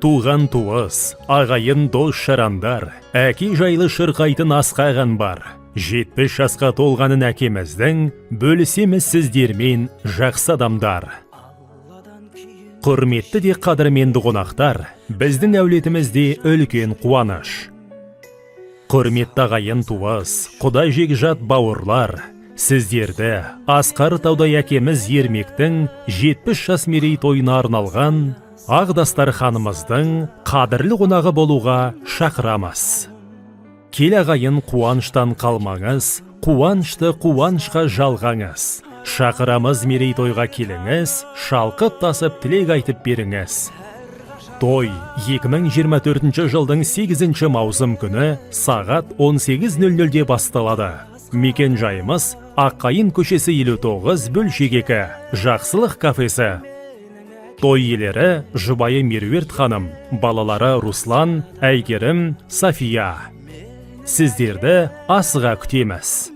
туған туыс, ағайын дос шарандар, әке жайлы шырқайтын асқаған бар. 70 жасқа толғанын әкеміздің, бөлісеміз сіздермен жақсы адамдар. Құрметті де қадірменді қонақтар, біздің әулетімізде үлкен қуаныш. Құрметті ағайын туыс, құдай жекжат бауырлар, сіздерді Асқар Таудай әкеміз Ермектің 70 жас мерейтойына арналған Ағдастар ханымыздың қадірлі қонағы болуға шақырамыз. Кел ағайын қуаныштан қалмаңыз, қуанышты қуанышқа жалғаңыз. Шақырамыз мерейтойға келіңіз, шалқып тасып тілек айтып беріңіз. Той 2024 жылдың 8 маусым күні сағат 18:00-де басталады. Мекен жайымыз Аққайын көшесі 59 бөлшек 2, Жақсылық кафесі. Той иелері жұбайы Меруерт ханым, балалары Руслан, Әйгерім, Сафия. Сіздерді асыға күтеміз.